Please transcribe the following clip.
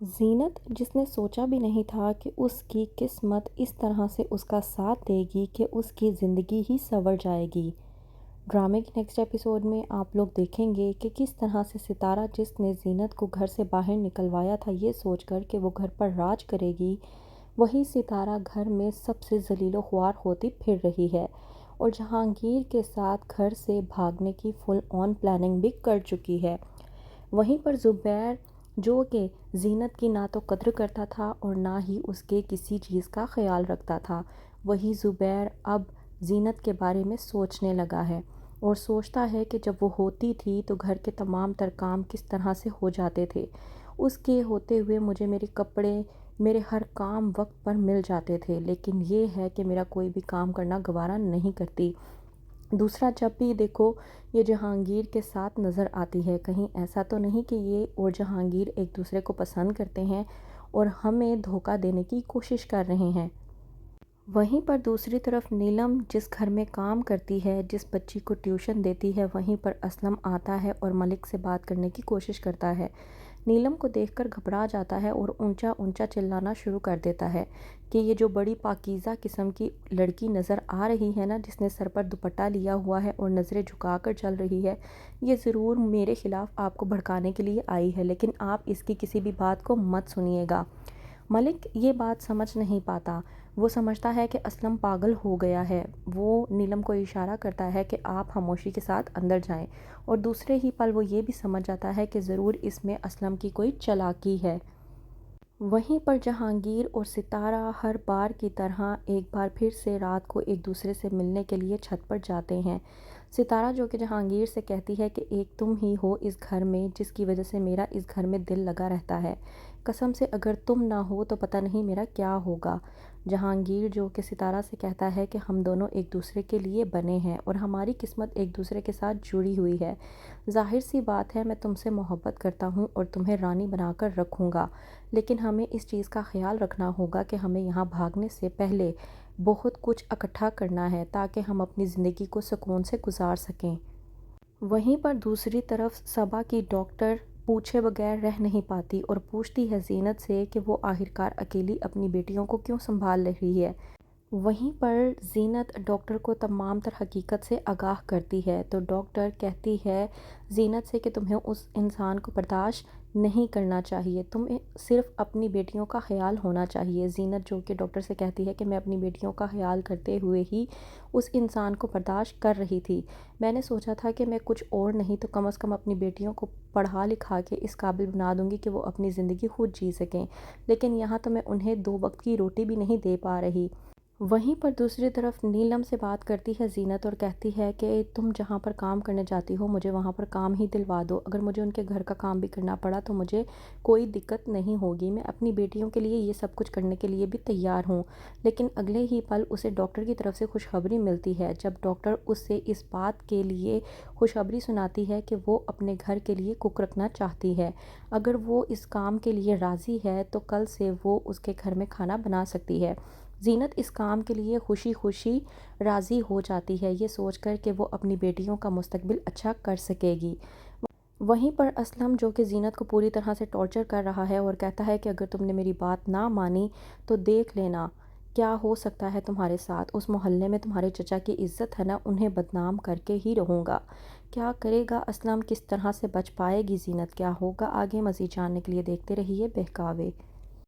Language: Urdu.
زینت جس نے سوچا بھی نہیں تھا کہ اس کی قسمت اس طرح سے اس کا ساتھ دے گی کہ اس کی زندگی ہی سنور جائے گی۔ ڈرامے کے نیکسٹ ایپیسوڈ میں آپ لوگ دیکھیں گے کہ کس طرح سے ستارہ جس نے زینت کو گھر سے باہر نکلوایا تھا یہ سوچ کر کہ وہ گھر پر راج کرے گی، وہی ستارہ گھر میں سب سے ذلیل و خوار ہوتی پھر رہی ہے اور جہانگیر کے ساتھ گھر سے بھاگنے کی فل آن پلاننگ بھی کر چکی ہے۔ وہیں پر زبیر جو کہ زینت کی نہ تو قدر کرتا تھا اور نہ ہی اس کے کسی چیز کا خیال رکھتا تھا، وہی زبیر اب زینت کے بارے میں سوچنے لگا ہے اور سوچتا ہے کہ جب وہ ہوتی تھی تو گھر کے تمام تر کام کس طرح سے ہو جاتے تھے، اس کے ہوتے ہوئے مجھے میرے کپڑے، میرے ہر کام وقت پر مل جاتے تھے، لیکن یہ ہے کہ میرا کوئی بھی کام کرنا گوارا نہیں کرتی۔ دوسرا، جب بھی دیکھو یہ جہانگیر کے ساتھ نظر آتی ہے، کہیں ایسا تو نہیں کہ یہ اور جہانگیر ایک دوسرے کو پسند کرتے ہیں اور ہمیں دھوکہ دینے کی کوشش کر رہے ہیں۔ وہیں پر دوسری طرف نیلم جس گھر میں کام کرتی ہے، جس بچی کو ٹیوشن دیتی ہے، وہیں پر اسلم آتا ہے اور ملک سے بات کرنے کی کوشش کرتا ہے۔ نیلم کو دیکھ کر گھبرا جاتا ہے اور اونچا اونچا چلانا شروع کر دیتا ہے کہ یہ جو بڑی پاکیزہ قسم کی لڑکی نظر آ رہی ہے نا، جس نے سر پر دوپٹہ لیا ہوا ہے اور نظریں جھکا کر چل رہی ہے، یہ ضرور میرے خلاف آپ کو بھڑکانے کے لیے آئی ہے، لیکن آپ اس کی کسی بھی بات کو مت سنیے گا۔ ملک یہ بات سمجھ نہیں پاتا، وہ سمجھتا ہے کہ اسلم پاگل ہو گیا ہے۔ وہ نیلم کو اشارہ کرتا ہے کہ آپ خاموشی کے ساتھ اندر جائیں اور دوسرے ہی پل وہ یہ بھی سمجھ جاتا ہے کہ ضرور اس میں اسلم کی کوئی چالاکی ہے۔ وہیں پر جہانگیر اور ستارہ ہر بار کی طرح ایک بار پھر سے رات کو ایک دوسرے سے ملنے کے لیے چھت پر جاتے ہیں۔ ستارہ جو کہ جہانگیر سے کہتی ہے کہ ایک تم ہی ہو اس گھر میں جس کی وجہ سے میرا اس گھر میں دل لگا رہتا ہے، قسم سے اگر تم نہ ہو تو پتہ نہیں میرا کیا ہوگا۔ جہانگیر جو کہ ستارہ سے کہتا ہے کہ ہم دونوں ایک دوسرے کے لیے بنے ہیں اور ہماری قسمت ایک دوسرے کے ساتھ جڑی ہوئی ہے، ظاہر سی بات ہے میں تم سے محبت کرتا ہوں اور تمہیں رانی بنا کر رکھوں گا، لیکن ہمیں اس چیز کا خیال رکھنا ہوگا کہ ہمیں یہاں بھاگنے سے پہلے بہت کچھ اکٹھا کرنا ہے تاکہ ہم اپنی زندگی کو سکون سے گزار سکیں۔ وہیں پر دوسری طرف صبا کی ڈاکٹر پوچھے بغیر رہ نہیں پاتی اور پوچھتی ہے زینت سے کہ وہ آخرکار اکیلی اپنی بیٹیوں کو کیوں سنبھال رہی ہے۔ وہیں پر زینت ڈاکٹر کو تمام تر حقیقت سے آگاہ کرتی ہے تو ڈاکٹر کہتی ہے زینت سے کہ تمہیں اس انسان کو برداشت نہیں کرنا چاہیے، تمہیں صرف اپنی بیٹیوں کا خیال ہونا چاہیے۔ زینت جو کہ ڈاکٹر سے کہتی ہے کہ میں اپنی بیٹیوں کا خیال کرتے ہوئے ہی اس انسان کو برداشت کر رہی تھی، میں نے سوچا تھا کہ میں کچھ اور نہیں تو کم از کم اپنی بیٹیوں کو پڑھا لکھا کے اس قابل بنا دوں گی کہ وہ اپنی زندگی خود جی سکیں، لیکن یہاں تو میں انہیں 2 وقت کی روٹی بھی نہیں دے پا رہی۔ وہیں پر دوسری طرف نیلم سے بات کرتی ہے زینت اور کہتی ہے کہ تم جہاں پر کام کرنے جاتی ہو مجھے وہاں پر کام ہی دلوا دو، اگر مجھے ان کے گھر کا کام بھی کرنا پڑا تو مجھے کوئی دقت نہیں ہوگی، میں اپنی بیٹیوں کے لیے یہ سب کچھ کرنے کے لیے بھی تیار ہوں۔ لیکن اگلے ہی پل اسے ڈاکٹر کی طرف سے خوشخبری ملتی ہے، جب ڈاکٹر اس سے اس بات کے لیے خوشخبری سناتی ہے کہ وہ اپنے گھر کے لیے کک رکھنا چاہتی ہے، اگر وہ اس کام کے لیے راضی ہے تو کل سے وہ اس کے گھر میں کھانا بنا سکتی ہے۔ زینت اس کام کے لیے خوشی خوشی راضی ہو جاتی ہے، یہ سوچ کر کہ وہ اپنی بیٹیوں کا مستقبل اچھا کر سکے گی۔ وہیں پر اسلم جو کہ زینت کو پوری طرح سے ٹارچر کر رہا ہے اور کہتا ہے کہ اگر تم نے میری بات نہ مانی تو دیکھ لینا کیا ہو سکتا ہے تمہارے ساتھ، اس محلے میں تمہارے چچا کی عزت ہے نا، انہیں بدنام کر کے ہی رہوں گا۔ کیا کرے گا اسلم، کس طرح سے بچ پائے گی زینت، کیا ہوگا آگے، مزید جاننے کے لیے دیکھتے رہیے بہکاوے۔